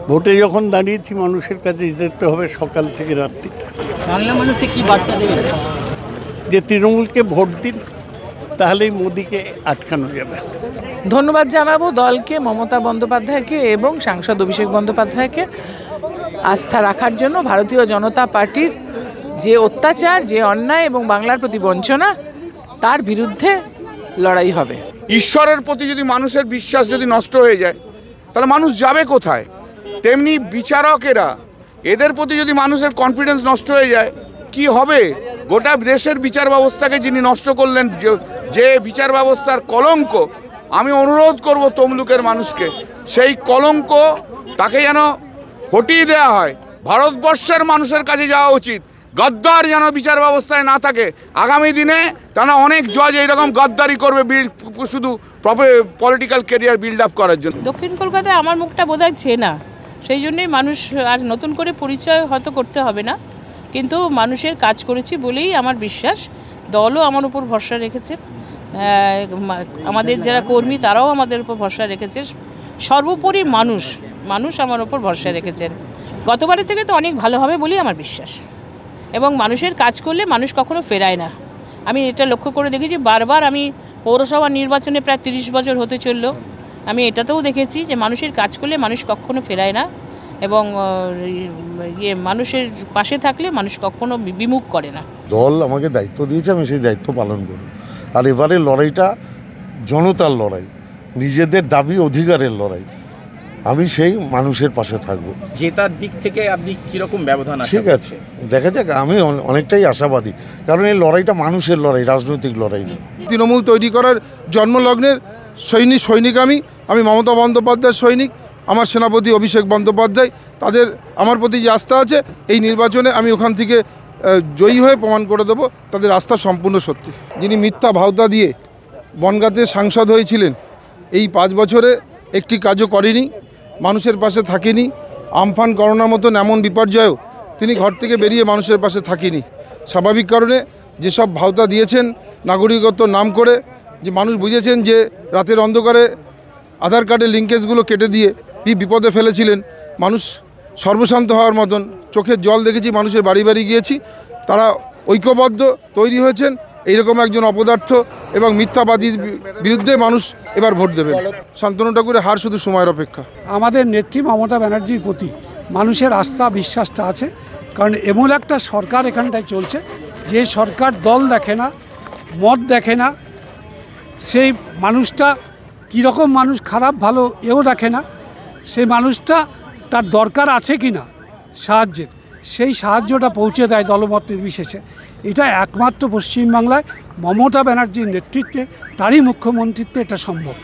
ভোটে যখন দাঁড়িয়েছি মানুষের কাছে যেতে হবে সকাল থেকে রাত্রি। বাংলা মানুষকে কি বার্তা দেবেন? যে তৃণমূলকে ভোট দিন, তাহলেই মোদিকে আটকানো যাবে। ধন্যবাদ জানাবো দলকে, মমতা বন্দ্যোপাধ্যায়কে এবং সাংসদ অভিষেক বন্দ্যোপাধ্যায়কে আস্থা রাখার জন্য। ভারতীয় জনতা পার্টির যে অত্যাচার, যে অন্যায় এবং বাংলার প্রতি বঞ্চনা, তার বিরুদ্ধে লড়াই হবে। ঈশ্বরের প্রতি যদি মানুষের বিশ্বাস যদি নষ্ট হয়ে যায় তাহলে মানুষ যাবে কোথায়? তেমনি বিচারকেরা, এদের প্রতি যদি মানুষের কনফিডেন্স নষ্ট হয়ে যায় কি হবে? গোটা দেশের বিচার ব্যবস্থাকে যিনি নষ্ট করলেন, যে বিচার ব্যবস্থার কলঙ্ক, আমি অনুরোধ করব তমলুকের মানুষকে সেই কলঙ্ক তাকে যেন হটিয়ে দেওয়া হয়। ভারতবর্ষের মানুষের কাছে যাওয়া উচিত, গদ্দার যেন বিচার ব্যবস্থায় না থাকে। আগামী দিনে তারা অনেক জজ এইরকম গদ্দারি করবে শুধু পলিটিক্যাল কেরিয়ার বিল্ড আপ করার জন্য। দক্ষিণ কলকাতায় আমার মুখটা বোধহয় চেনা, সেই জন্যই মানুষ আর নতুন করে পরিচয় হয়তো করতে হবে না, কিন্তু মানুষের কাজ করেছি বলেই আমার বিশ্বাস। দলও আমার উপর ভরসা রেখেছে, আমাদের যারা কর্মী তারাও আমাদের উপর ভরসা রেখেছে, সর্বোপরি মানুষ আমার উপর ভরসা রেখেছেন। গতবারের থেকে তো অনেক ভালো হবে বলেই আমার বিশ্বাস, এবং মানুষের কাজ করলে মানুষ কখনো ফেরায় না। আমি এটা লক্ষ্য করে দেখেছি বারবার। আমি পৌরসভা নির্বাচনে প্রায় 30 বছর হতে চললো, আমি এটাতেও দেখেছি যে মানুষের কাজ করলে মানুষ কখনো ফেরায় না, এবং মানুষের পাশে থাকলে মানুষ কখনো বিমুখ করে না। দল আমাকে দায়িত্ব দিয়েছে, আমি সেই দায়িত্ব পালন করব। আর এবারে লড়াইটা জনতার লড়াই, নিজেদের দাবি অধিকারের লড়াই। আমি সেই মানুষের পাশে থাকবো। জেতার দিক থেকে আপনি কীরকম ব্যবধান? ঠিক আছে, দেখা যাক। আমি অনেকটাই আশাবাদী, কারণ এই লড়াইটা মানুষের লড়াই, রাজনৈতিক লড়াই না। তৃণমূল তৈরি করার জন্মলগ্নের সৈনিক আমি মমতা বন্দ্যোপাধ্যায়ের সৈনিক। আমার সেনাপতি অভিষেক বন্দ্যোপাধ্যায়, তাদের আমার প্রতি যে আস্থা আছে, এই নির্বাচনে আমি ওখান থেকে জয়ী হয়ে প্রমাণ করে দেবো তাদের আস্থা সম্পূর্ণ সত্যি। যিনি মিথ্যা ভাওতা দিয়ে বনগাঁতে সাংসদ হয়েছিলেন, এই 5 বছরে একটি কাজও করেনি, মানুষের পাশে থাকেনি। আমফান করোনার মতন এমন বিপর্যয়েও তিনি ঘর থেকে বেরিয়ে মানুষের পাশে থাকেনি। স্বাভাবিক কারণে যেসব ভাওতা দিয়েছেন নাগরিকত্ব নাম করে, যে মানুষ বুঝেছেন যে রাতের অন্ধকারে আধার কার্ডের লিঙ্কেজগুলো কেটে দিয়ে বিপদে ফেলেছিলেন, মানুষ সর্বশান্ত হওয়ার মতন চোখের জল দেখেছি, মানুষের বাড়ি বাড়ি গিয়েছি, তারা ঐক্যবদ্ধ তৈরি হয়েছেন। এইরকম একজন অপদার্থ এবং মিথ্যাবাদীর বিরুদ্ধে মানুষ এবার ভোট দেবেন। শান্তনু ঠাকুরের হার শুধু সময়ের অপেক্ষা। আমাদের নেত্রী মমতা ব্যানার্জির প্রতি মানুষের আস্থা বিশ্বাসটা আছে, কারণ এমন একটা সরকার এখানটায় চলছে যে সরকার দল দেখে না, মত দেখে না, সেই মানুষটা কীরকম মানুষ, খারাপ ভালো এও দেখে না, সেই মানুষটা তার দরকার আছে কি না সাহায্যের, সেই সাহায্যটা পৌঁছে দেয় দলমত নির্বিশেষে। এটা একমাত্র পশ্চিমবাংলায় মমতা ব্যানার্জির নেতৃত্বে, তারই মুখ্যমন্ত্রীত্বে এটা সম্ভব।